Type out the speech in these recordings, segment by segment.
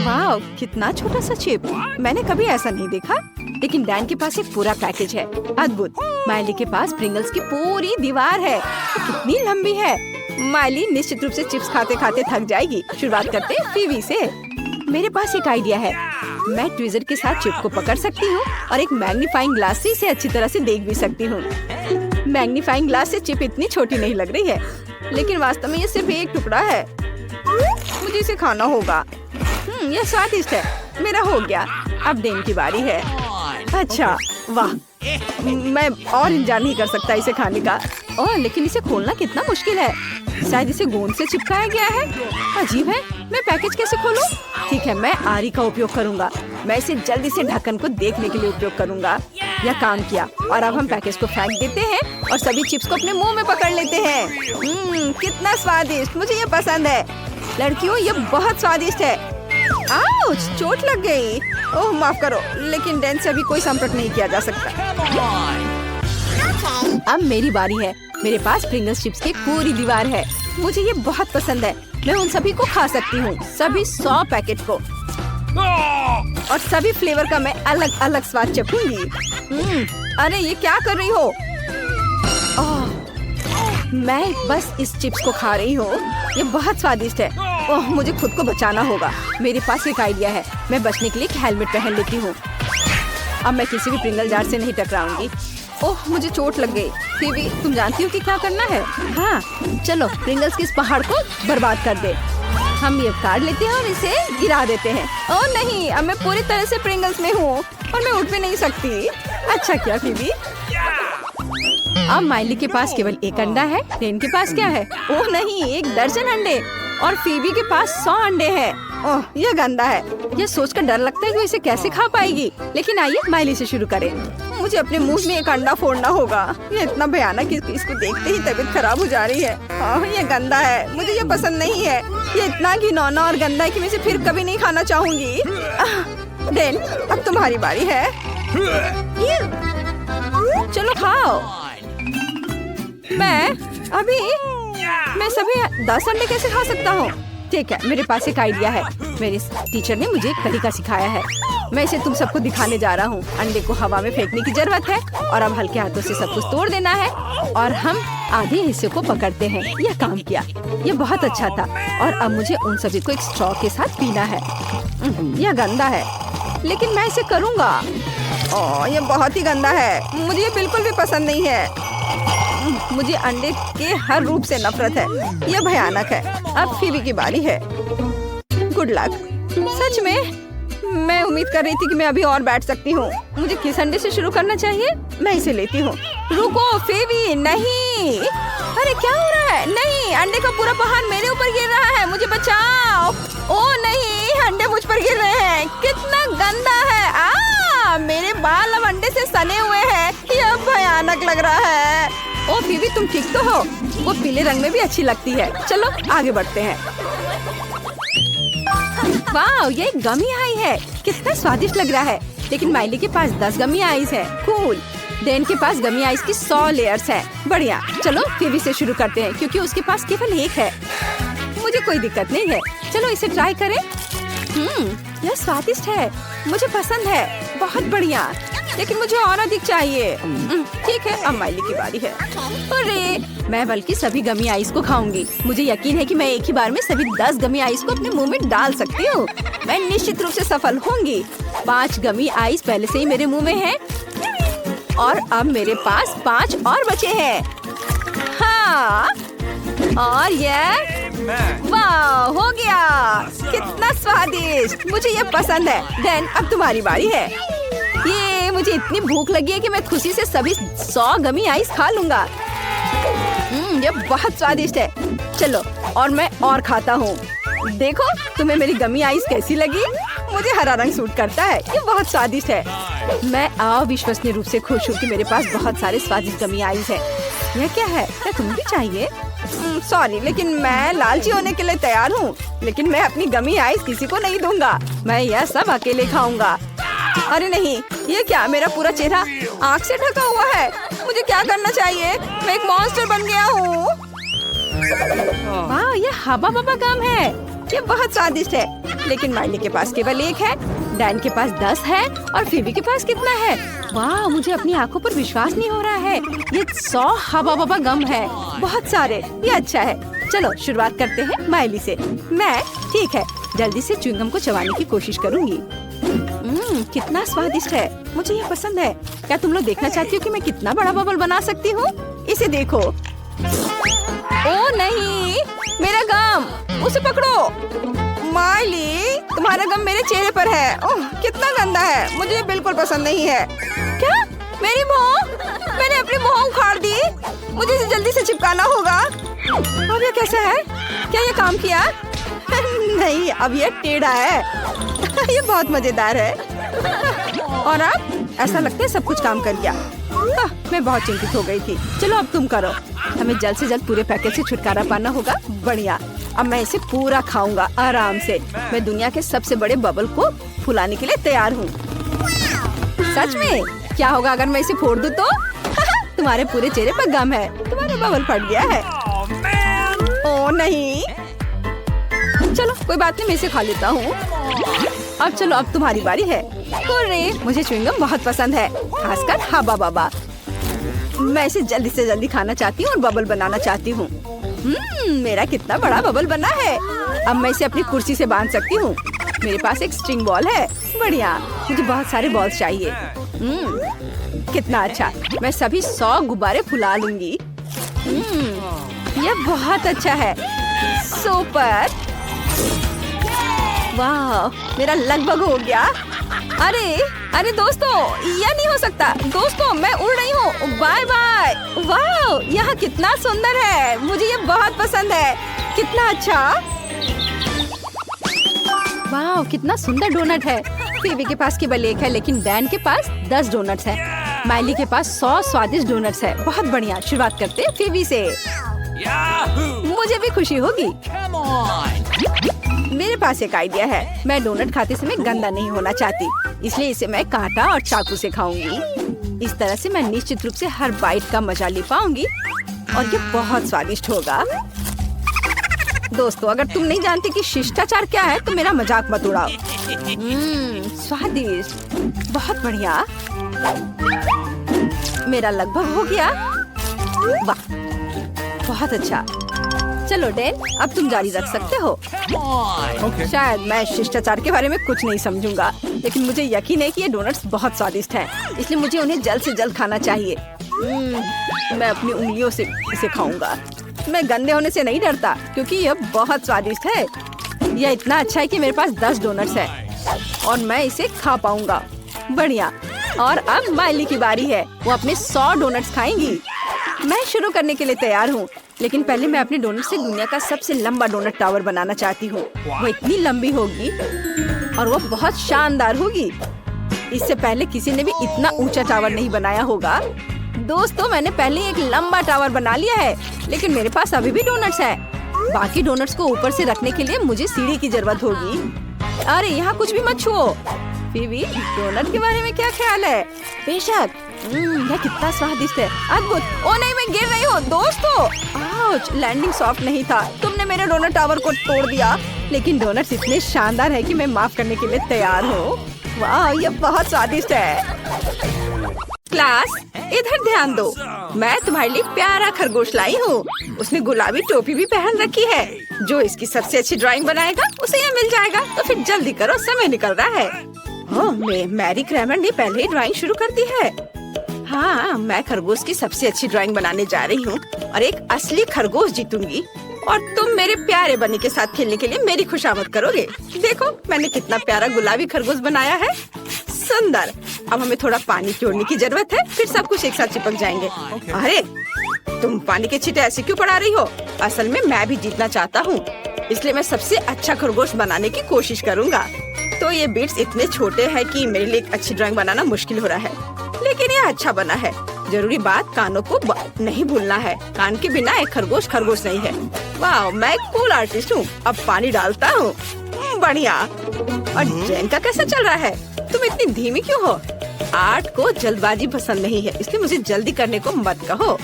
वाह, कितना छोटा सा चिप। मैंने कभी ऐसा नहीं देखा। लेकिन डैन के पास एक पूरा पैकेज है। अद्भुत। माइली के पास प्रिंगल्स की पूरी दीवार है। कितनी लंबी है। माइली निश्चित रूप से चिप्स खाते खाते थक जाएगी। शुरुआत करते हैं फीवी से। मेरे पास एक आइडिया है। मैं ट्विजर के साथ चिप को पकड़ सकती हूँ और एक मैग्नीफाइंग ग्लास से इसे अच्छी तरह से देख भी सकती हूँ। मैग्नीफाइंग ग्लास से चिप इतनी छोटी नहीं लग रही है, लेकिन वास्तव में ये सिर्फ एक टुकड़ा है। मुझे इसे खाना होगा। यह स्वादिष्ट है। मेरा हो गया। अब डेन की बारी है। अच्छा, वाह, मैं और इंतजार नहीं कर सकता इसे खाने का। ओह, लेकिन इसे खोलना कितना मुश्किल है। शायद इसे गोंद से चिपकाया गया है। अजीब है। मैं पैकेज कैसे खोलूं? ठीक है, मैं आरी का उपयोग करूंगा। मैं इसे जल्दी से ढक्कन को देखने के लिए उपयोग करूंगा। यह काम किया। और अब हम पैकेज को फेंक देते हैं और सभी चिप्स को अपने मुंह में पकड़ लेते हैं। कितना स्वादिष्ट। मुझे ये पसंद है। लड़कियों, ये बहुत स्वादिष्ट है। आउच, चोट लग गई। ओह, माफ करो, लेकिन डैन से अभी कोई संपर्क नहीं किया जा सकता। अब मेरी बारी है। मेरे पास प्रिंगल्स चिप्स की पूरी दीवार है। मुझे ये बहुत पसंद है। मैं उन सभी को खा सकती हूँ, सभी 100 पैकेट को। और सभी फ्लेवर का मैं अलग अलग स्वाद चखूंगी। अरे, ये क्या कर रही हो? मैं बस इस चिप्स को खा रही हूँ। ये बहुत स्वादिष्ट है। ओह, मुझे खुद को बचाना होगा। मेरे पास एक आइडिया है। मैं बचने के लिए एक हेलमेट पहन लेती हूँ। अब मैं किसी भी प्रिंगल जार से नहीं टकराऊंगी। ओह, मुझे चोट लग गई। फीवी, तुम जानती हो कि क्या करना है? हाँ, चलो प्रिंगल्स के इस पहाड़ को बर्बाद कर दे। हम ये काट लेते हैं और इसे गिरा देते हैं। ओह नहीं, अब मैं पूरी तरह से प्रिंगल्स में हूँ और मैं उठ भी नहीं सकती। अच्छा क्या फीवी? अब माइली के पास केवल एक अंडा है। डेन के पास क्या है? ओह नहीं, 1 दर्जन अंडे। और फीवी के पास 100 अंडे हैं। ओह, यह गंदा है। यह सोचकर डर लगता है कि इसे कैसे खा पाएगी। लेकिन आइए माइली से शुरू करें। मुझे अपने मुंह में एक अंडा फोड़ना होगा। ये इतना भयानक कि इसको देखते ही तबीयत खराब हो जा रही है। ये गंदा है। मुझे ये पसंद नहीं है। ये इतना घिनौना और गंदा है कि मैं इसे फिर कभी नहीं खाना चाहूंगी। डेन, अब तुम्हारी बारी है। चलो खाओ। मैं सभी 10 अंडे कैसे खा सकता हूँ? ठीक है, मेरे पास एक आइडिया है। मेरे टीचर ने मुझे एक तरीका सिखाया है। मैं इसे तुम सबको दिखाने जा रहा हूँ। अंडे को हवा में फेंकने की जरूरत है और अब हल्के हाथों से सब कुछ तोड़ देना है और हम आधे हिस्से को पकड़ते हैं। यह काम किया। यह बहुत अच्छा था। और अब मुझे उन सभी को एक स्ट्रॉ के साथ पीना है। यह गंदा है, लेकिन मैं इसे करूँगा। ओह, यह बहुत ही गंदा है। मुझे ये बिल्कुल भी पसंद नहीं है। मुझे अंडे के हर रूप से नफरत है। यह भयानक है। अब फीवी की बारी है। Good luck. सच में मैं उम्मीद कर रही थी कि मैं अभी और बैठ सकती हूँ। मुझे किस अंडे से शुरू करना चाहिए? मैं इसे लेती हूँ। रुको फीवी, नहीं। अरे क्या हो रहा है? नहीं, अंडे का पूरा पहाड़ मेरे ऊपर गिर रहा है। मुझे बचाओ। ओह नहीं, अंडे मुझ पर गिर रहे हैं। कितना गंदा है। मेरे बाल अब अंडे से सने हुए हैं। यह भयानक लग रहा है। ओ फीवी, तुम ठीक तो हो? वो पीले रंग में भी अच्छी लगती है। चलो आगे बढ़ते हैं। वाह, ये एक गमी आई है। कितना स्वादिष्ट लग रहा है। लेकिन माइली के पास 10 गमी आइस है। कूल। डेन के पास गमी आइस की 100 लेयर्स है। बढ़िया। चलो फीवी से शुरू करते हैं क्योंकि उसके पास केवल 1 है। मुझे कोई दिक्कत नहीं है। चलो इसे ट्राई करें। यह स्वादिष्ट है। मुझे पसंद है। बहुत बढ़िया। लेकिन मुझे और अधिक चाहिए। ठीक है, अब माइली की बारी है। अरे, मैं बल्कि सभी गमी आइस को खाऊंगी। मुझे यकीन है कि मैं एक ही बार में सभी 10 गमी आइस को अपने मुंह में डाल सकती हूँ। मैं निश्चित रूप से सफल होंगी। 5 गमी आइस पहले से ही मेरे मुंह में है और अब मेरे पास 5 और बचे हैं। हाँ, और ये वाह, हो गया। कितना स्वादिष्ट। मुझे ये पसंद है। डेन, अब तुम्हारी बारी है। ये मुझे इतनी भूख लगी है कि मैं खुशी से सभी 100 गमी आइस खा लूंगा। ये बहुत स्वादिष्ट है। चलो, और मैं और खाता हूँ। देखो तुम्हें मेरी गमी आइस कैसी लगी? मुझे हरा रंग सूट करता है। ये बहुत स्वादिष्ट है। मैं अविश्वसनीय रूप से खुश हूँ कि मेरे पास बहुत सारे स्वादिष्ट गमी आइस है। यह क्या है? क्या तुम्हें भी चाहिए? सॉरी, लेकिन मैं लालची होने के लिए तैयार हूँ। लेकिन मैं अपनी गमी आइस किसी को नहीं दूंगा। मैं यह सब अकेले खाऊंगा। अरे नहीं, ये क्या? मेरा पूरा चेहरा आग से ढका हुआ है। मुझे क्या करना चाहिए? मैं एक मॉन्स्टर बन गया हूँ। वाह, ये हबा बबा गम है। ये बहुत स्वादिष्ट है, लेकिन माइली के पास केवल एक है, डैन के पास 10 है और फेबी के पास कितना है? वाह, मुझे अपनी आंखों पर विश्वास नहीं हो रहा है। ये 100 हवा बबा गम है, बहुत सारे। ये अच्छा है। चलो शुरुआत करते हैं माइली से। मैं ठीक है, जल्दी से च्युइंगम को चबाने की कोशिश करूंगी। कितना स्वादिष्ट है, मुझे ये पसंद है। क्या तुम लोग देखना चाहती हो कि मैं कितना बड़ा बबल बना सकती हूँ? इसे देखो। ओ नहीं, मेरा गम, उसे पकड़ो। माइली, तुम्हारा गम मेरे चेहरे पर है। ओह, कितना गंदा है, मुझे ये बिल्कुल पसंद नहीं है। क्या? मेरी मुँह? मैंने अपनी मुँह उखाड़ दी। मुझे इसे जल्दी से चिपकाना होगा। अब ये कैसा है? क्या ये काम किया? नहीं, अब ये टेढ़ा है। ये बहुत मजेदार है। और अब ऐसा लगता है सब कुछ काम कर गया। मैं बहुत चिंतित हो गई थी। चलो अब तुम करो। हमें जल्द से जल्द पूरे पैकेट से छुटकारा पाना होगा। बढ़िया, अब मैं इसे पूरा खाऊंगा आराम से। मैं दुनिया के सबसे बड़े बबल को फुलाने के लिए तैयार हूँ। सच में? क्या होगा अगर मैं इसे फोड़ दूँ तो? तुम्हारे पूरे चेहरे पर गम है, तुम्हारा बबल फट गया है। ओ नहीं, चलो कोई बात नहीं, मैं इसे खा लेता हूँ। अब चलो, अब तुम्हारी बारी है। अरे, मुझे च्युइंगम बहुत पसंद है, खासकर हवा बबा। मैं इसे जल्दी से जल्दी खाना चाहती हूँ और बबल बनाना चाहती हूँ। मेरा कितना बड़ा बबल बना है। अब मैं इसे अपनी कुर्सी से बांध सकती हूँ। मेरे पास एक स्ट्रिंग बॉल है। बढ़िया, मुझे बहुत सारे बॉल्स चाहिए। कितना अच्छा, मैं सभी 100 गुब्बारे फुला लूंगी। यह बहुत अच्छा है। सुपर, वाह, मेरा लगभग हो गया। अरे दोस्तों, यह नहीं हो सकता। दोस्तों, मैं उड़ रही हूँ। Bye bye. वाह, यह कितना सुंदर है, मुझे ये बहुत पसंद है। कितना अच्छा, वाह, कितना सुंदर डोनट है। फेबी के पास केवल एक है, लेकिन डैन के पास 10 डोनट्स है। माइली के पास 100 स्वादिष्ट डोनट्स है। बहुत बढ़िया, शुरुआत करते हैं फेबी से। मुझे भी खुशी होगी। मेरे पास एक आइडिया है। मैं डोनट खाते समय गंदा नहीं होना चाहती, इसलिए इसे मैं कांटा और चाकू से खाऊंगी। इस तरह से मैं निश्चित रूप से हर बाइट का मजा ले पाऊंगी और ये बहुत स्वादिष्ट होगा। दोस्तों, अगर तुम नहीं जानते कि शिष्टाचार क्या है तो मेरा मजाक मत उड़ाओ। स्वादिष्ट, बहुत बढ़िया। मेरा लगभग हो गया। वाह, बहुत अच्छा। चलो डैन, अब तुम जारी रख सकते हो। शायद मैं शिष्टाचार के बारे में कुछ नहीं समझूंगा, लेकिन मुझे यकीन है कि ये डोनट्स बहुत स्वादिष्ट हैं, इसलिए मुझे उन्हें जल्द से जल्द खाना चाहिए। मैं अपनी उंगलियों से इसे खाऊंगा। मैं गंदे होने से नहीं डरता, क्योंकि यह बहुत स्वादिष्ट है। यह इतना अच्छा है कि मेरे पास 10 डोनट्स हैं और मैं इसे खा पाऊंगा। बढ़िया, और अब माइली की बारी है। वो अपने 100 डोनट्स खाएंगी। मैं शुरू करने के लिए तैयार हूँ, लेकिन पहले मैं अपने डोनट से दुनिया का सबसे लंबा डोनट टावर बनाना चाहती हूँ। वो इतनी लंबी होगी और वो बहुत शानदार होगी। इससे पहले किसी ने भी इतना ऊंचा टावर नहीं बनाया होगा। दोस्तों, मैंने पहले एक लंबा टावर बना लिया है, लेकिन मेरे पास अभी भी डोनट्स हैं। बाकी डोनट्स को ऊपर से रखने के लिए मुझे सीढ़ी की जरूरत होगी। अरे, यहाँ कुछ भी मत छुओ। फेबी, डोनट के बारे में क्या ख्याल है? बेशक, यह कितना स्वादिष्ट है, अद्भुत। ओ नहीं, मैं गिर रही हूँ। दोस्तों, आउच, लैंडिंग सॉफ्ट नहीं था। तुमने मेरे डोनट टावर को तोड़ दिया, लेकिन डोनट्स इतने शानदार है कि मैं माफ करने के लिए तैयार हूँ। वाह, यह बहुत स्वादिष्ट है। क्लास, इधर ध्यान दो। मैं तुम्हारे लिए प्यारा खरगोश लाई हूँ। उसने गुलाबी टोपी भी पहन रखी है। जो इसकी सबसे अच्छी ड्राइंग बनाएगा उसे यह मिल जाएगा। तो फिर जल्दी करो, समय निकल रहा है। ओह, मैरी क्रैमर ने पहले ही ड्राइंग शुरू कर दी है। हाँ, मैं खरगोश की सबसे अच्छी ड्राइंग बनाने जा रही हूँ और एक असली खरगोश जीतूंगी। और तुम मेरे प्यारे बनी के साथ खेलने के लिए मेरी खुशामद करोगे। देखो, मैंने कितना प्यारा गुलाबी खरगोश बनाया है। सुंदर। अब हमें थोड़ा पानी जोड़ने की जरूरत है, फिर सब कुछ एक साथ चिपक जाएंगे। अरे, तुम पानी के छींटे ऐसे क्यों पड़ा रही हो? असल में मैं भी जीतना चाहता हूँ, इसलिए मैं सबसे अच्छा खरगोश बनाने की कोशिश करूँगा। तो ये बिट्स इतने छोटे हैं कि मेरे लिए एक अच्छी ड्राइंग बनाना मुश्किल हो रहा है, लेकिन ये अच्छा बना है। जरूरी बात, कानों को नहीं भूलना है। कान के बिना एक खरगोश खरगोश नहीं है। वाह, मैं एक कूल आर्टिस्ट हूँ। अब पानी डालता हूँ। बढ़िया। और जैन का कैसा चल रहा है? तुम इतनी धीमी क्यों हो? आर्ट को जल्दबाजी पसंद नहीं है, इसलिए मुझे जल्दी करने को मत कहो।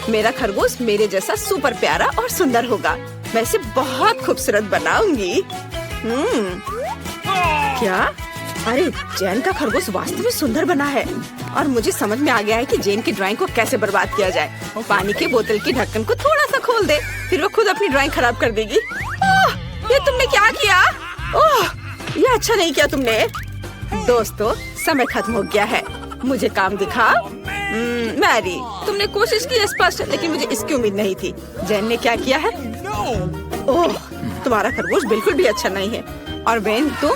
मेरा खरगोश मेरे जैसा सुपर प्यारा और सुंदर होगा। मैं इसे बहुत खूबसूरत बनाऊंगी। क्या? अरे जैन का खरगोश वास्तव में सुंदर बना है और मुझे समझ में आ गया है कि जैन की ड्राइंग को कैसे बर्बाद किया जाए। वो पानी के बोतल की ढक्कन को थोड़ा सा खोल दे, फिर वो खुद अपनी ड्राइंग खराब कर देगी। ये तुमने क्या किया? ओह, ये अच्छा नहीं किया तुमने। दोस्तों, समय खत्म हो गया है, मुझे काम दिखाओ। मैरी, तुमने कोशिश की स्पष्ट, लेकिन मुझे इसकी उम्मीद नहीं थी। जैन ने क्या किया है? ओह, तुम्हारा खरगोश बिल्कुल भी अच्छा नहीं है। और बेन, तुम,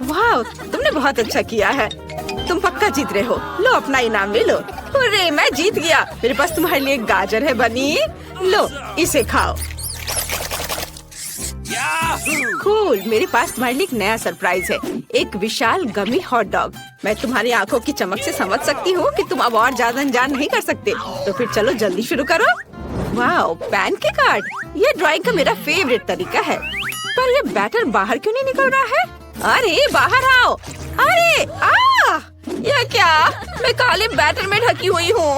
वाह, तुमने बहुत अच्छा किया है। तुम पक्का जीत रहे हो। लो अपना इनाम ले लो। अरे मैं जीत गया। मेरे पास तुम्हारे लिए गाजर है बनी, लो इसे खाओ। कूल, मेरे पास तुम्हारे लिए एक नया सरप्राइज है, एक विशाल गमी हॉट डॉग। मैं तुम्हारी आंखों की चमक से समझ सकती हूँ कि तुम अब और ज्यादा इंतजार नहीं कर सकते, तो फिर चलो जल्दी शुरू करो। वाह, पैन के कार्ड, ये ड्राइंग का मेरा फेवरेट तरीका है। पर ये बैटर बाहर क्यों नहीं निकल रहा है? अरे बाहर आओ। अरे ये क्या? मैं काले बैटर में ढकी हुई हूँ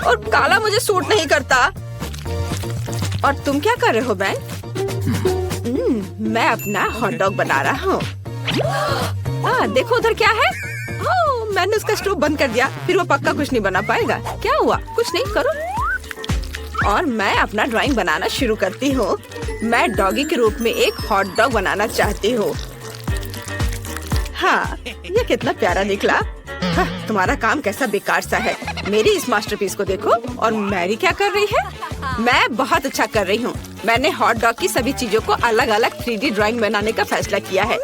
और काला मुझे सूट नहीं करता। और तुम क्या कर रहे हो बैन? मैं अपना हॉट डॉग बना रहा हूँ। देखो उधर क्या है? मैंने उसका स्टोव बंद कर दिया, फिर वो पक्का कुछ नहीं बना पाएगा। क्या हुआ? कुछ नहीं, करो। और मैं अपना ड्राइंग बनाना शुरू करती हूँ। मैं डॉगी के रूप में एक हॉट डॉग बनाना चाहती हूँ। हाँ, ये कितना प्यारा निकला। हाँ, तुम्हारा काम कैसा बेकार सा है। मेरी इस मास्टरपीस को देखो। और मैरी क्या कर रही है? मैं बहुत अच्छा कर रही हूँ। मैंने हॉट डॉग की सभी चीजों को अलग अलग 3D ड्राइंग बनाने का फैसला किया है।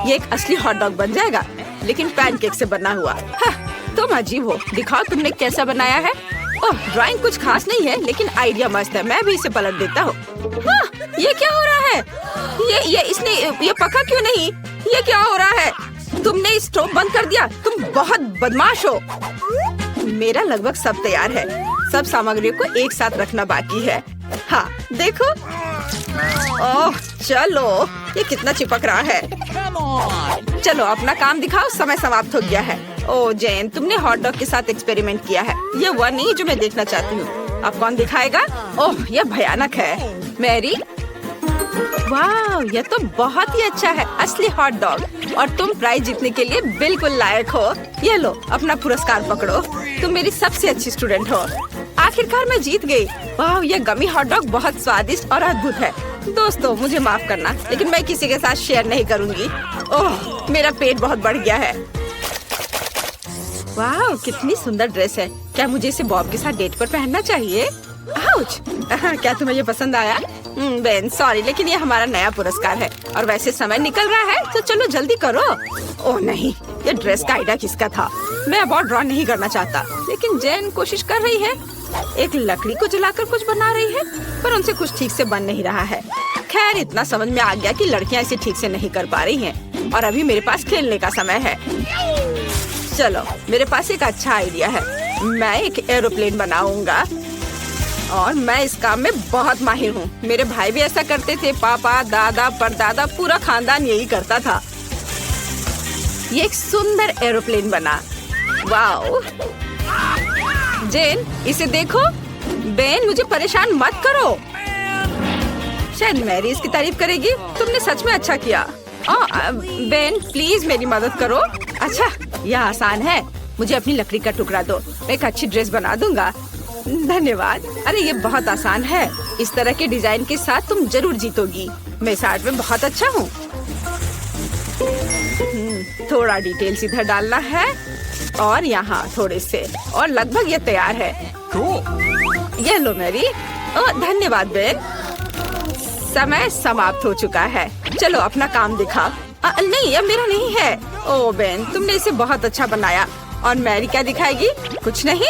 ये एक असली हॉट डॉग बन जाएगा, लेकिन पैनकेक से बना हुआ। हाँ, तुम अजीब हो। दिखाओ तुमने कैसा बनाया है। ओह, ड्राइंग कुछ खास नहीं है, लेकिन आइडिया मस्त है। मैं भी इसे पलट देता हूँ। हाँ, ये क्या हो रहा है? ये पका क्यों नहीं? ये क्या हो रहा है? तुमने स्टोव बंद कर दिया। तुम बहुत बदमाश हो। मेरा लगभग सब तैयार है। सब सामग्रियों को एक साथ रखना बाकी है। हाँ, देखो। ओह, चलो, ये कितना चिपक रहा है। चलो अपना काम दिखाओ, समय समाप्त हो गया है। ओह जैन, तुमने हॉट डॉग के साथ एक्सपेरिमेंट किया है। ये वह नहीं जो मैं देखना चाहती हूँ। अब कौन दिखाएगा? ओह, यह भयानक है। मैरी, वाह, यह तो बहुत ही अच्छा है, असली हॉट डॉग। और तुम प्राइज जीतने के लिए बिल्कुल लायक हो। ये लो अपना पुरस्कार पकड़ो। तुम मेरी सबसे अच्छी स्टूडेंट हो। आखिरकार मैं जीत गई। वाह, यह गमी हॉट डॉग बहुत स्वादिष्ट और अद्भुत है। दोस्तों, मुझे माफ करना, लेकिन मैं किसी के साथ शेयर नहीं करूंगी। ओह, मेरा पेट बहुत बढ़ गया है। वाह, कितनी सुंदर ड्रेस है। क्या मुझे इसे बॉब के साथ डेट पर पहनना चाहिए? आउच! क्या तुम्हें ये पसंद आया? बेन, सॉरी, लेकिन ये हमारा नया पुरस्कार है और वैसे समय निकल रहा है, तो चलो जल्दी करो। ओह नहीं, ये ड्रेस का आइडिया किसका था? मैं अब और ड्रॉ नहीं करना चाहता, लेकिन जैन कोशिश कर रही है। एक लकड़ी को जलाकर कुछ बना रही है, पर उनसे कुछ ठीक से बन नहीं रहा है। खैर, इतना समझ में आ गया कि लड़कियां इसे ठीक से नहीं कर पा रही हैं और अभी मेरे पास खेलने का समय है। चलो, मेरे पास एक अच्छा आइडिया है। मैं एक एरोप्लेन बनाऊंगा और मैं इस काम में बहुत माहिर हूँ। मेरे भाई भी ऐसा करते थे। पापा, दादा, परदादा, पूरा खानदान यही करता था। ये एक सुंदर एरोप्लेन बना। वाओ! जेन, इसे देखो। बेन, मुझे परेशान मत करो। शायद मैरी इसकी तारीफ करेगी। तुमने सच में अच्छा किया। बेन, प्लीज मेरी मदद करो। अच्छा, यह आसान है। मुझे अपनी लकड़ी का टुकड़ा दो, मैं एक अच्छी ड्रेस बना दूंगा। धन्यवाद। अरे ये बहुत आसान है। इस तरह के डिजाइन के साथ तुम जरूर जीतोगी। मैं इस आर्ट में बहुत अच्छा हूँ। थोड़ा डिटेल्स इधर डालना है और यहाँ थोड़े से, और लगभग ये तैयार है। ये लो मैरी। धन्यवाद बेन। समय समाप्त हो चुका है। चलो अपना काम दिखा। नहीं, अब मेरा नहीं है। ओ बेन, तुमने इसे बहुत अच्छा बनाया। और मैरी क्या दिखाएगी? कुछ नहीं।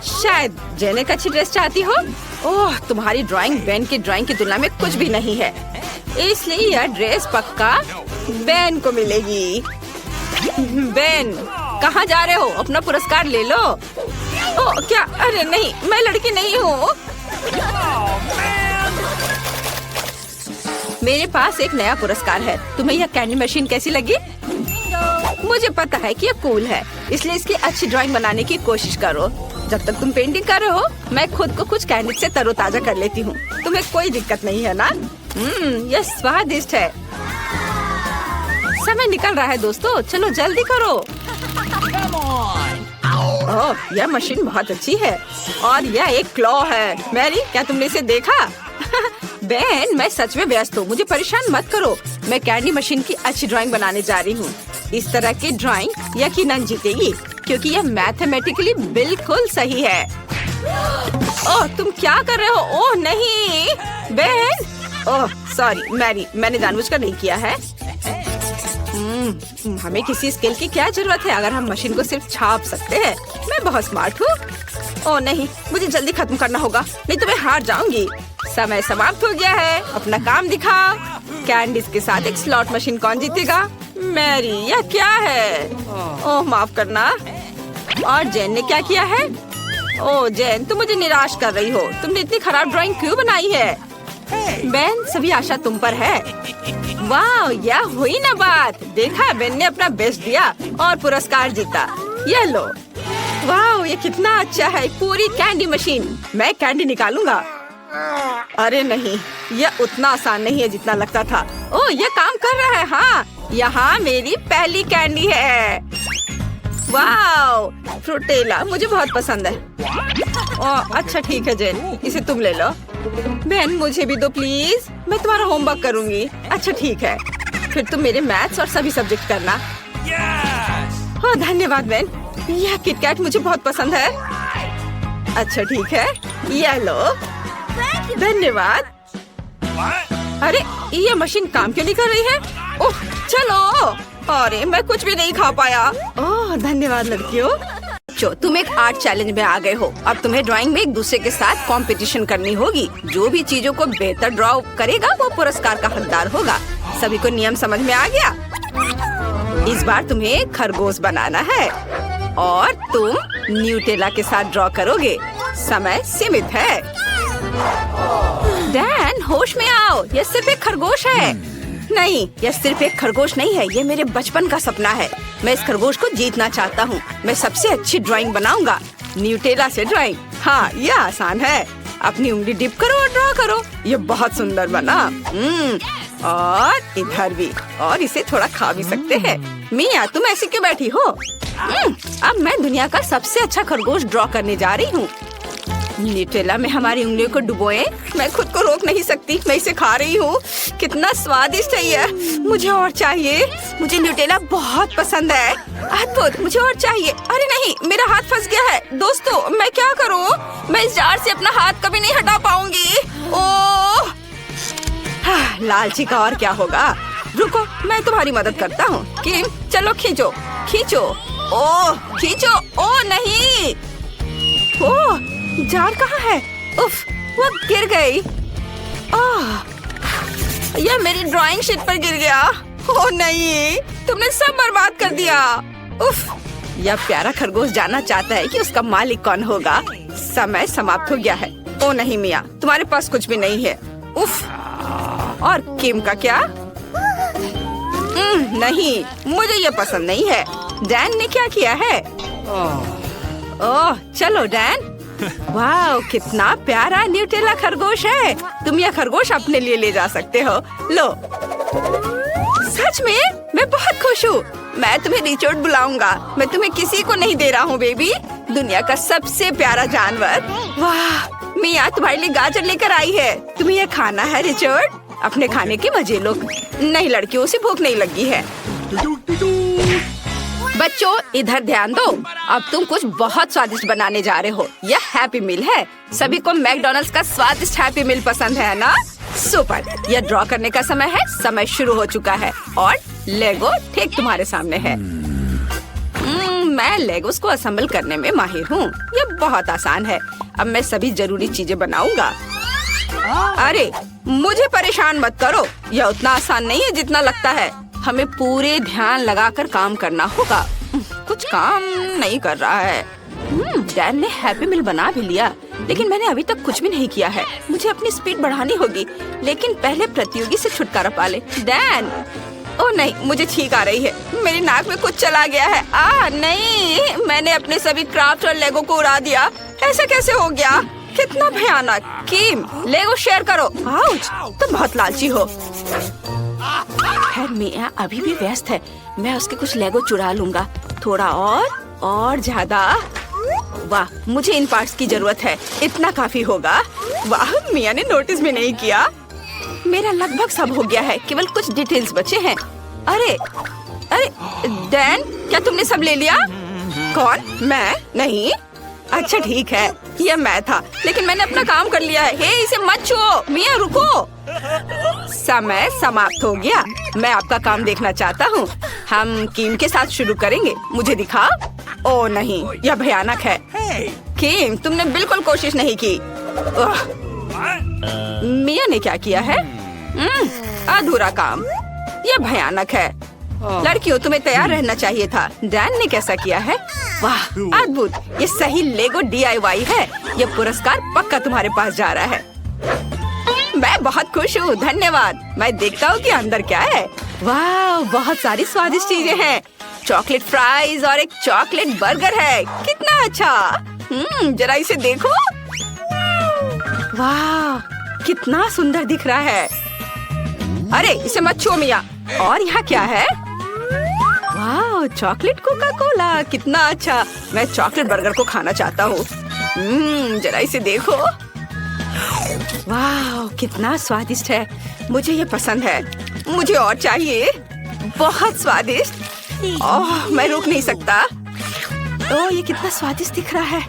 शायद जेन एक अच्छी ड्रेस चाहती हो। ओह, तुम्हारी ड्राइंग बेन की ड्राइंग की तुलना में कुछ भी नहीं है, इसलिए यह ड्रेस पक्का बेन को मिलेगी। बेन, कहाँ जा रहे हो? अपना पुरस्कार ले लो। ओह क्या? अरे नहीं, मैं लड़की नहीं हूँ। मेरे पास एक नया पुरस्कार है। तुम्हें यह कैंडी मशीन कैसी लगी? मुझे पता है कि यह कूल है, इसलिए इसकी अच्छी ड्राइंग बनाने की कोशिश करो। जब तक तुम पेंटिंग कर रहे हो, मैं खुद को कुछ कैंडी से तरोताजा कर लेती हूँ। तुम्हें कोई दिक्कत नहीं है ना? यह स्वादिष्ट है। समय निकल रहा है दोस्तों, चलो जल्दी करो। ओह, यह मशीन बहुत अच्छी है और यह एक क्लॉ है। मैरी, क्या तुमने इसे देखा? बेन, मैं सच में व्यस्त हूँ, मुझे परेशान मत करो। मैं कैंडी मशीन की अच्छी ड्राइंग बनाने जा रही हूँ। इस तरह की ड्राइंग यकीनन जीतेगी क्योंकि यह मैथमेटिकली बिल्कुल सही है। ओह, तुम क्या कर रहे हो? ओह नहीं बेन। ओह सॉरी मैरी, मैंने जानबूझकर नहीं किया है। हमें किसी स्केल की क्या जरूरत है अगर हम मशीन को सिर्फ छाप सकते हैं। मैं बहुत स्मार्ट हूँ। ओह नहीं, मुझे जल्दी खत्म करना होगा, नहीं तो मैं हार जाऊंगी। समय समाप्त हो गया है, अपना काम दिखाओ। कैंडीज के साथ एक स्लॉट मशीन कौन जीतेगा? मैरी, यह क्या है? ओह माफ करना। और जेन ने क्या किया है? ओह जेन, तुम मुझे निराश कर रही हो। तुमने इतनी खराब ड्राइंग क्यों बनाई है? बेन, सभी आशा तुम पर है। वाह, यह हुई ना बात। देखा, बेन ने अपना बेस्ट दिया और पुरस्कार जीता। यह लो। वाह, ये कितना अच्छा है, पूरी कैंडी मशीन। मैं कैंडी निकालूंगा। अरे नहीं, यह उतना आसान नहीं है जितना लगता था। ओह, यह काम कर रहा है। हाँ, यहाँ मेरी पहली कैंडी है। वाह, फ्रूटेला मुझे बहुत पसंद है। ओह अच्छा ठीक है जेन, इसे तुम ले लो। बहन, मुझे भी दो प्लीज, मैं तुम्हारा होमवर्क करूंगी। अच्छा ठीक है, फिर तुम मेरे मैथ्स और सभी सब्जेक्ट करना। ओह धन्यवाद बहन, यह किटकैट मुझे बहुत पसंद है। अच्छा ठीक है, यह लो। धन्यवाद। अरे ये मशीन काम क्यों नहीं कर रही है? ओह चलो। अरे मैं कुछ भी नहीं खा पाया। ओह धन्यवाद लड़कियों। तुम एक आर्ट चैलेंज में आ गए हो। अब तुम्हें ड्राइंग में एक दूसरे के साथ कंपटीशन करनी होगी। जो भी चीजों को बेहतर ड्रॉ करेगा वो पुरस्कार का हकदार होगा। सभी को नियम समझ में आ गया? इस बार तुम्हें खरगोश बनाना है और तुम न्यूटेला के साथ ड्रॉ करोगे। समय सीमित है। डैन, होश में आओ, यह सिर्फ एक खरगोश है। नहीं, यह सिर्फ एक खरगोश नहीं है, ये मेरे बचपन का सपना है। मैं इस खरगोश को जीतना चाहता हूँ। मैं सबसे अच्छी ड्राइंग बनाऊंगा। न्यूटेला से ड्राइंग। हाँ, यह आसान है। अपनी उंगली डिप करो और ड्रॉ करो। ये बहुत सुंदर बना। और इधर भी। और इसे थोड़ा खा भी सकते हैं। मिया, तुम ऐसी क्यों बैठी हो? अब मैं दुनिया का सबसे अच्छा खरगोश ड्रॉ करने जा रही हूँ। न्यूटेला में हमारी उंगलियों को डुबोए। मैं खुद को रोक नहीं सकती, मैं इसे खा रही हूँ। कितना स्वादिष्ट है यह। मुझे और चाहिए। मुझे न्यूटेला बहुत पसंद है। अद्भुत, मुझे और चाहिए। अरे नहीं, मेरा हाथ फंस गया है। दोस्तों, मैं क्या करूँ? मैं इस जार से अपना हाथ कभी नहीं हटा पाऊंगी। ओह, लालची का और क्या होगा। रुको, मैं तुम्हारी मदद करता हूँ। किम, चलो खींचो खींचो। ओह खींचो। ओह नहीं, ओह जार कहाँ है? उफ, वो गिर गई। यह मेरी ड्राइंग शीट पर गिर गया। ओह नहीं, तुमने सब बर्बाद कर दिया। उफ, यह प्यारा खरगोश जानना चाहता है कि उसका मालिक कौन होगा। समय समाप्त हो गया है। ओह नहीं मिया, तुम्हारे पास कुछ भी नहीं है। उफ, और किम का क्या? नहीं, मुझे ये पसंद नहीं है। डैन ने क्या किया है? ओह चलो डैन। वाह, कितना प्यारा न्यूटेला खरगोश है। तुम यह खरगोश अपने लिए ले जा सकते हो। लो। सच में मैं बहुत खुश हूँ। मैं तुम्हें रिचर्ड बुलाऊंगा। मैं तुम्हें किसी को नहीं दे रहा हूँ बेबी। दुनिया का सबसे प्यारा जानवर। वाह, मिया तुम्हारे लिए गाजर लेकर आई है। तुम्हें यह खाना है रिचर्ड। अपने खाने के मजे लो। नहीं लड़कियों से भूख नहीं लगी है। बच्चों इधर ध्यान दो। अब तुम कुछ बहुत स्वादिष्ट बनाने जा रहे हो। यह हैप्पी मील है। सभी को मैकडॉनल्ड्स का स्वादिष्ट हैप्पी मील पसंद है ना? सुपर। यह ड्रॉ करने का समय है। समय शुरू हो चुका है और लेगो ठीक तुम्हारे सामने है। मैं लेगोस को असेंबल करने में माहिर हूँ। यह बहुत आसान है। अब मैं सभी जरूरी चीजें बनाऊंगा। अरे मुझे परेशान मत करो। यह उतना आसान नहीं है जितना लगता है। हमें पूरे ध्यान लगाकर काम करना होगा। कुछ काम नहीं कर रहा है। डैन ने हैप्पी मील बना भी लिया, लेकिन मैंने अभी तक कुछ भी नहीं किया है। मुझे अपनी स्पीड बढ़ानी होगी, लेकिन पहले प्रतियोगी से छुटकारा पा ले। डैन, ओह नहीं, मुझे छींक आ रही है। मेरी नाक में कुछ चला गया है। नहीं, मैंने अपने सभी क्राफ्ट और लेगो को उड़ा दिया। ऐसा कैसे हो गया? कितना भयानक। किम, लेगो शेयर करो। आउच, तुम बहुत लालची हो। खैर मिया अभी भी व्यस्त है, मैं उसके कुछ लेगो चुरा लूंगा। थोड़ा और ज्यादा। वाह, मुझे इन पार्ट्स की जरूरत है। इतना काफी होगा। वाह, मिया ने नोटिस भी नहीं किया। मेरा लगभग सब हो गया है, केवल कुछ डिटेल्स बचे हैं। अरे डैन, क्या तुमने सब ले लिया? कौन? मैं नहीं। अच्छा ठीक है, यह मैं था, लेकिन मैंने अपना काम कर लिया है। हे, इसे मत छुओ। मिया रुको, समय समाप्त हो गया। मैं आपका काम देखना चाहता हूँ। हम किम के साथ शुरू करेंगे। मुझे दिखाओ। ओह नहीं, यह भयानक है। किम, तुमने बिल्कुल कोशिश नहीं की। मिया ने क्या किया है? अधूरा काम। यह भयानक है। लड़कियों, तुम्हें तैयार रहना चाहिए था। डैन ने कैसा किया है? वाह, अद्भुत। ये सही लेगो DIY है। यह पुरस्कार पक्का तुम्हारे पास जा रहा है। मैं बहुत खुश हूँ, धन्यवाद। मैं देखता हूँ कि अंदर क्या है। वाह, बहुत सारी स्वादिष्ट चीजें हैं। चॉकलेट फ्राइज और एक चॉकलेट बर्गर है। कितना अच्छा। जरा इसे देखो। वाह, कितना सुंदर दिख रहा है। अरे इसे मत छुओ मिया। और यहाँ क्या है? वाह, चॉकलेट कोका कोला। कितना अच्छा। मैं चॉकलेट बर्गर को खाना चाहता हूँ। जरा इसे देखो। वाह, कितना स्वादिष्ट है। मुझे ये पसंद है। मुझे और चाहिए। बहुत स्वादिष्ट। ओह, मैं रुक नहीं सकता। ओह, ये कितना स्वादिष्ट दिख रहा है।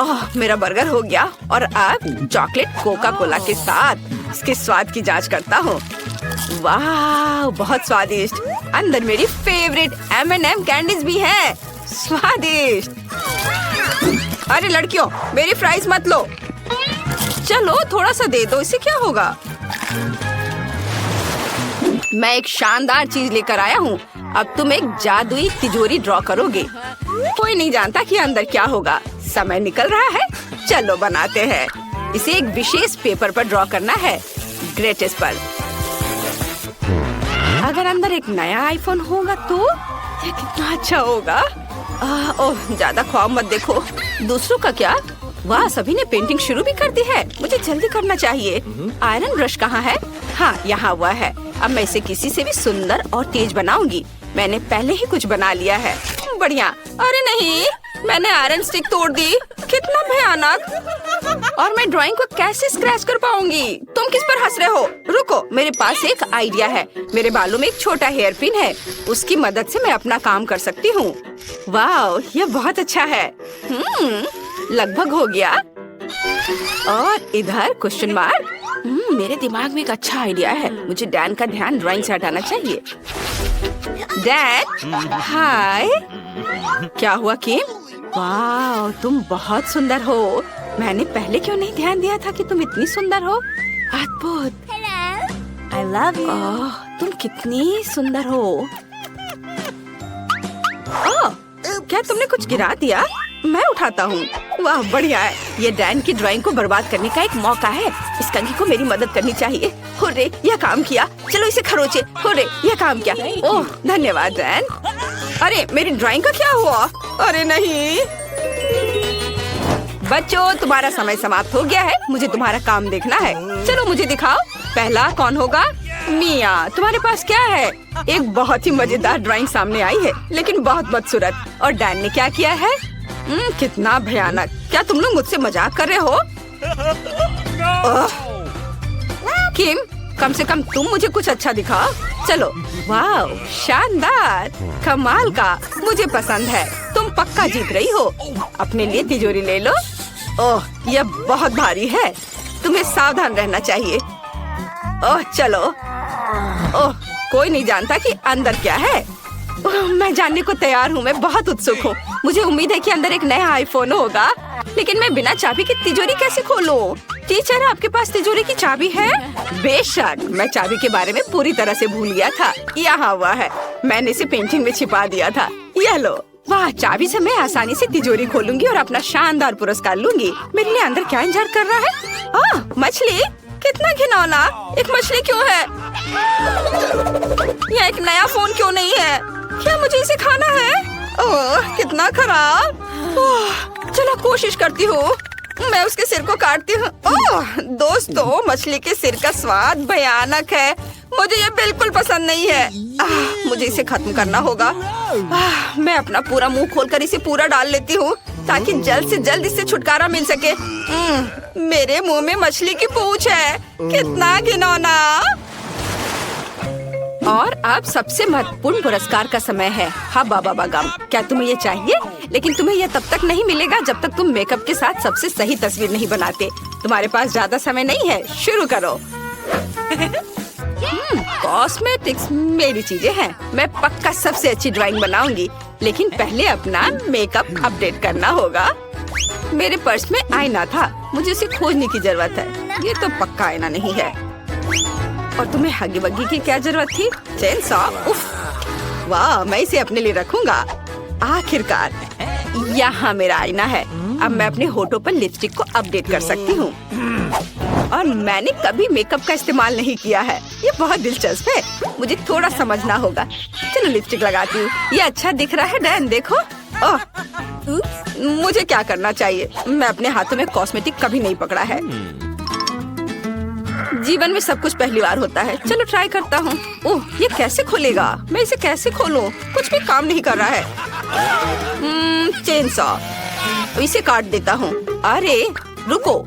ओह, मेरा बर्गर हो गया। और अब चॉकलेट कोका कोला के साथ इसके स्वाद की जांच करता हूँ। वाह, बहुत स्वादिष्ट। अंदर मेरी फेवरेट M&M कैंडीज भी हैं। स्वादिष्ट। अरे लड़कियों, मेरी फ्राइज मत लो। चलो थोड़ा सा दे दो, इससे क्या होगा? मैं एक शानदार चीज लेकर आया हूँ। अब तुम एक जादुई तिजोरी ड्रॉ करोगे। कोई नहीं जानता कि अंदर क्या होगा। समय निकल रहा है, चलो बनाते हैं। इसे एक विशेष पेपर पर ड्रॉ करना है, ग्रेटेस्ट पर। अगर अंदर एक नया आईफोन होगा तो ये कितना अच्छा होगा। ओह, ज्यादा ख्वाब मत देखो। दूसरों का क्या? वाह, सभी ने पेंटिंग शुरू भी कर दी है। मुझे जल्दी करना चाहिए। आयरन ब्रश कहाँ है? हाँ, यहाँ हुआ है। अब मैं इसे किसी से भी सुंदर और तेज बनाऊंगी। मैंने पहले ही कुछ बना लिया है। बढ़िया। अरे नहीं, मैंने आयरन स्टिक तोड़ दी। कितना भयानक। और मैं ड्राइंग को कैसे स्क्रैच कर पाऊंगी? तुम किस पर हंस रहे हो? रुको, मेरे पास एक आइडिया है। मेरे बालों में एक छोटा हेयर पिन है। उसकी मदद से मैं अपना काम कर सकती हूँ। वाह, यह बहुत अच्छा है। लगभग हो गया। और इधर क्वेश्चन मार्क। मेरे दिमाग में एक अच्छा आइडिया है। मुझे डैन का ध्यान ड्राइंग से हटाना चाहिए। डैन, हाय। क्या हुआ किम? वाह, तुम बहुत सुंदर हो। मैंने पहले क्यों नहीं ध्यान दिया था कि तुम इतनी सुंदर हो? अद्भुत। I love you. तुम कितनी सुंदर हो। क्या तुमने कुछ गिरा दिया? मैं उठाता हूँ। वाह, बढ़िया है। ये डैन की ड्राइंग को बर्बाद करने का एक मौका है। इस कंघी को मेरी मदद करनी चाहिए। हुर्रे, यह काम किया। चलो इसे खरोचे। हुर्रे, यह काम किया। ओह, धन्यवाद डैन। अरे मेरी ड्राइंग का क्या हुआ? अरे नहीं। बच्चों, तुम्हारा समय समाप्त हो गया है। मुझे तुम्हारा काम देखना है। चलो मुझे दिखाओ। पहला कौन होगा? मिया, तुम्हारे पास क्या है? एक बहुत ही मजेदार ड्राइंग सामने आई है, लेकिन बहुत बदसूरत। और डैन ने क्या किया है? कितना भयानक। क्या तुम लोग मुझसे मजाक कर रहे हो? किम, कम से कम तुम मुझे कुछ अच्छा दिखाओ। चलो। वाह, शानदार, कमाल का। मुझे पसंद है। तुम पक्का जीत रही हो। अपने लिए तिजोरी ले लो। ओह, यह बहुत भारी है। तुम्हें सावधान रहना चाहिए। ओह, चलो। ओह, कोई नहीं जानता कि अंदर क्या है। मैं जानने को तैयार हूँ। मैं बहुत उत्सुक हूँ। मुझे उम्मीद है कि अंदर एक नया आईफोन होगा। लेकिन मैं बिना चाबी की तिजोरी कैसे खोलूं? टीचर, आपके पास तिजोरी की चाबी है? बेशक, मैं चाबी के बारे में पूरी तरह से भूल गया था। यहाँ हुआ है। मैंने इसे पेंटिंग में छिपा दिया था। यह लो। वाह, चाबी से मैं आसानी से तिजोरी खोलूंगी और अपना शानदार पुरस्कार लूंगी। मेरे लिए अंदर क्या इंतजार कर रहा है? मछली। कितना घिनौना। एक मछली क्यों है? यह एक नया फोन क्यों नहीं है? क्या मुझे इसे खाना है? ओह, कितना खराब। चलो कोशिश करती हूँ। मैं उसके सिर को काटती हूँ। ओह दोस्तों, मछली के सिर का स्वाद भयानक है। मुझे ये बिल्कुल पसंद नहीं है। मुझे इसे खत्म करना होगा। मैं अपना पूरा मुंह खोलकर इसे पूरा डाल लेती हूँ ताकि जल्द से जल्द इससे छुटकारा मिल सके। मेरे मुंह में मछली की पूंछ है, कितना घिनौना। और अब सबसे महत्वपूर्ण पुरस्कार का समय है। हाँ बाबा बागम, क्या तुम्हें ये चाहिए? लेकिन तुम्हें ये तब तक नहीं मिलेगा जब तक तुम मेकअप के साथ सबसे सही तस्वीर नहीं बनाते। तुम्हारे पास ज्यादा समय नहीं है, शुरू करो। कॉस्मेटिक्स मेरी चीजें हैं। मैं पक्का सबसे अच्छी ड्राइंग बनाऊंगी, लेकिन पहले अपना मेकअप अपडेट करना होगा। मेरे पर्स में आईना था, मुझे उसे खोजने की जरूरत है। ये तो पक्का आईना नहीं है। और तुम्हें हगी वगी की क्या जरूरत थी? Chain saw? उफ, वाह, मैं इसे अपने लिए रखूंगा। आखिरकार यहाँ मेरा आईना है। अब मैं अपने होठों पर लिपस्टिक को अपडेट कर सकती हूँ। और मैंने कभी मेकअप का इस्तेमाल नहीं किया है। ये बहुत दिलचस्प है, मुझे थोड़ा समझना होगा। चलो लिपस्टिक लगाती हूँ। ये अच्छा दिख रहा है डैन, देखो। ओह, मुझे क्या करना चाहिए? मैं अपने हाथों में कॉस्मेटिक कभी नहीं पकड़ा है। जीवन में सब कुछ पहली बार होता है। चलो ट्राई करता हूँ। ओह, ये कैसे खुलेगा? मैं इसे कैसे खोलूं? कुछ भी काम नहीं कर रहा है। चेन सॉ, इसे काट देता हूँ। अरे रुको,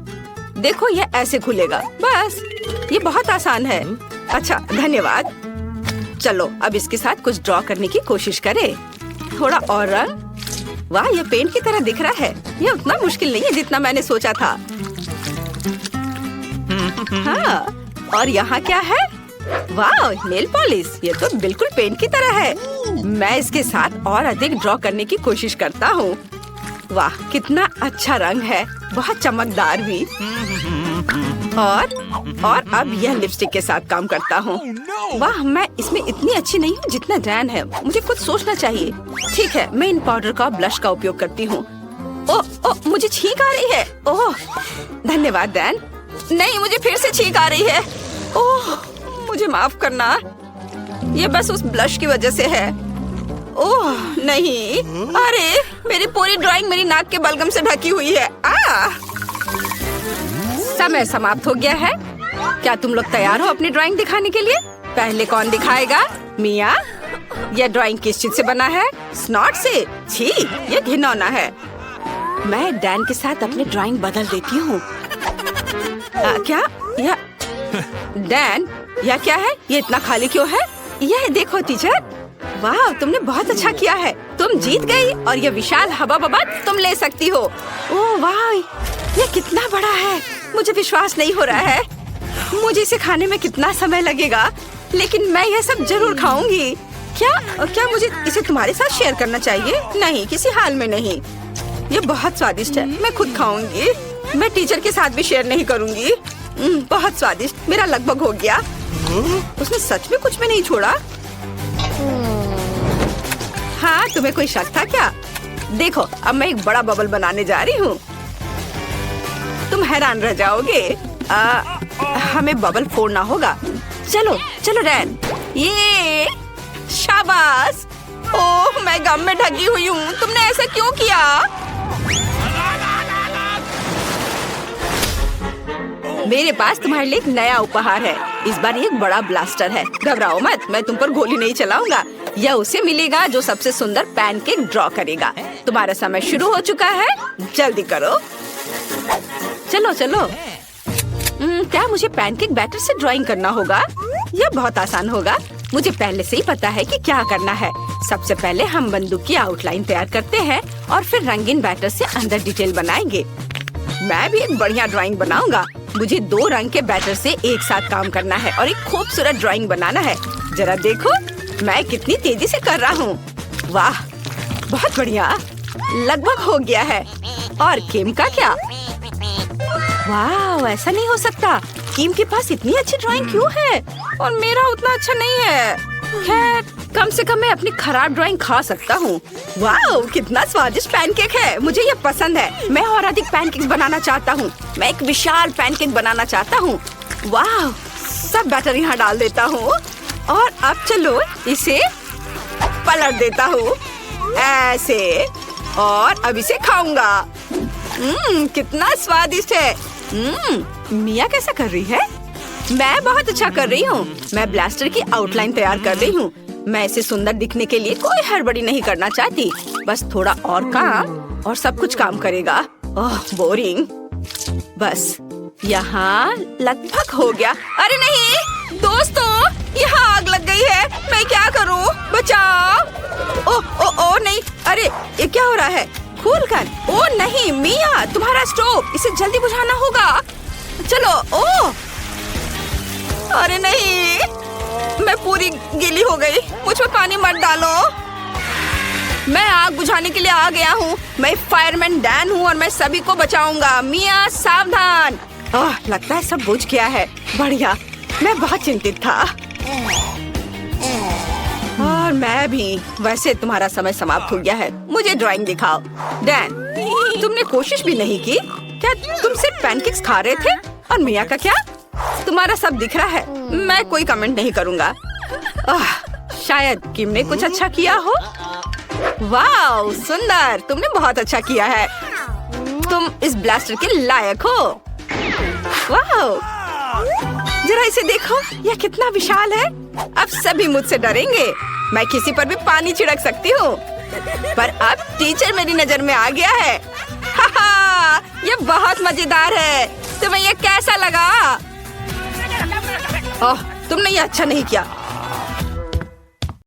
देखो ये ऐसे खुलेगा। बस, ये बहुत आसान है। अच्छा, धन्यवाद। चलो अब इसके साथ कुछ ड्रॉ करने की कोशिश करें। थोड़ा और रंग। वाह, ये पेंट की तरह दिख रहा है। ये उतना मुश्किल नहीं है जितना मैंने सोचा था। हाँ, और यहाँ क्या है? वाह, नेल पॉलिश। ये तो बिल्कुल पेंट की तरह है। मैं इसके साथ और अधिक ड्रॉ करने की कोशिश करता हूँ। वाह, कितना अच्छा रंग है, बहुत चमकदार भी। और अब यह लिपस्टिक के साथ काम करता हूँ। वाह, मैं इसमें इतनी अच्छी नहीं हूँ जितना डैन है। मुझे कुछ सोचना चाहिए। ठीक है, मैं इन पाउडर का ब्लश का उपयोग करती हूँ। ओह, मुझे छींक आ रही है। ओह, धन्यवाद डैन। नहीं, मुझे फिर से छींक आ रही है। ओह, मुझे माफ करना। ये बस उस ब्लश की वजह से है। ओह नहीं, अरे मेरी पूरी ड्राइंग मेरी नाक के बलगम से ढकी हुई है। समय समाप्त हो गया है। क्या तुम लोग तैयार हो अपनी ड्राइंग दिखाने के लिए? पहले कौन दिखाएगा? मिया, यह ड्राइंग किस चीज से बना है? स्नॉट से? छी, यह घिनौना है। मैं डैन के साथ अपनी ड्राइंग बदल देती हूँ। क्या? यह डैन, यह क्या है? ये इतना खाली क्यों है? यह देखो टीचर। वाह, तुमने बहुत अच्छा किया है। तुम जीत गई और ये विशाल हवा बबा तुम ले सकती हो। ओह वाह, ये कितना बड़ा है, मुझे विश्वास नहीं हो रहा है। मुझे इसे खाने में कितना समय लगेगा, लेकिन मैं यह सब जरूर खाऊंगी। क्या मुझे इसे तुम्हारे साथ शेयर करना चाहिए? नहीं, किसी हाल में नहीं। ये बहुत स्वादिष्ट है, मैं खुद खाऊंगी। मैं टीचर के साथ भी शेयर नहीं करूंगी। बहुत स्वादिष्ट। मेरा लगभग हो गया। उसने सच में कुछ भी नहीं छोड़ा। हाँ, तुम्हें कोई शक था क्या? देखो, अब मैं एक बड़ा बबल बनाने जा रही हूँ। तुम हैरान रह जाओगे। हमें बबल फोड़ना होगा। चलो चलो रैन, ये शाबाश। ओह, मैं गम में ढकी हुई हूँ। तुमने ऐसा क्यों किया? मेरे पास तुम्हारे लिए एक नया उपहार है। इस बार एक बड़ा ब्लास्टर है। घबराओ मत, मैं तुम पर गोली नहीं चलाऊंगा। यह उसे मिलेगा जो सबसे सुंदर पैनकेक ड्रॉ करेगा। तुम्हारा समय शुरू हो चुका है, जल्दी करो। चलो चलो। क्या मुझे पैनकेक बैटर से ड्राइंग करना होगा? यह बहुत आसान होगा। मुझे पहले से ही पता है कि क्या करना है। सबसे पहले हम बंदूक की आउटलाइन तैयार करते हैं और फिर रंगीन बैटर से अंदर डिटेल बनाएंगे। मैं भी एक बढ़िया ड्राइंग बनाऊंगा। मुझे 2 रंग के बैटर से एक साथ काम करना है और एक खूबसूरत ड्राइंग बनाना है। जरा देखो मैं कितनी तेजी से कर रहा हूँ। वाह, बहुत बढ़िया, लगभग हो गया है। और किम का क्या? वाह, ऐसा नहीं हो सकता। किम के पास इतनी अच्छी ड्राइंग क्यों है और मेरा उतना अच्छा नहीं है? खैर, कम से कम मैं अपनी खराब ड्राइंग खा सकता हूँ। वाह, कितना स्वादिष्ट पैनकेक है। मुझे ये पसंद है। मैं और अधिक पैनकेक्स बनाना चाहता हूँ। मैं एक विशाल पैनकेक बनाना चाहता हूँ। वाह, सब बैटर यहाँ डाल देता हूँ और अब चलो इसे पलट देता हूँ ऐसे, और अब इसे खाऊंगा। कितना स्वादिष्ट है। मिया कैसा कर रही है? मैं बहुत अच्छा कर रही हूँ। मैं ब्लास्टर की आउटलाइन तैयार कर रही हूँ। मैं इसे सुंदर दिखने के लिए कोई हड़बड़ी नहीं करना चाहती। बस थोड़ा और काम और सब कुछ काम करेगा। ओह बोरिंग। बस यहाँ लगभग हो गया। अरे नहीं दोस्तों, यहाँ आग लग गई है। मैं क्या करूँ? बचाओ। ओ नहीं, अरे ये क्या हो रहा है? खोल कर। ओ नहीं मिया, तुम्हारा स्टोव, इसे जल्दी बुझाना होगा। चलो। ओ अरे नहीं, मैं पूरी गीली हो गई। मुझ पे पानी मत डालो। मैं आग बुझाने के लिए आ गया हूँ। मैं फायरमैन डैन हूँ और मैं सभी को बचाऊंगा। मिया सावधान। लगता है सब बुझ गया है। बढ़िया, मैं बहुत चिंतित था। और मैं भी। वैसे तुम्हारा समय समाप्त हो गया है। मुझे ड्राइंग दिखाओ। डैन, तुमने कोशिश भी नहीं की क्या? तुम सिर्फ पैनकेक्स खा रहे थे। और मिया का क्या? तुम्हारा सब दिख रहा है। मैं कोई कमेंट नहीं करूँगा। शायद किम ने कुछ अच्छा किया हो। वाह सुंदर, तुमने बहुत अच्छा किया है। तुम इस ब्लास्टर के लायक हो। वाह, जरा इसे देखो, यह कितना विशाल है। अब सभी मुझसे डरेंगे। मैं किसी पर भी पानी छिड़क सकती हूँ। पर अब टीचर मेरी नजर में आ गया है। हाहा, यह बहुत मजेदार है। तुम्हें यह कैसा लगा? ओह, तुमने यह अच्छा नहीं किया।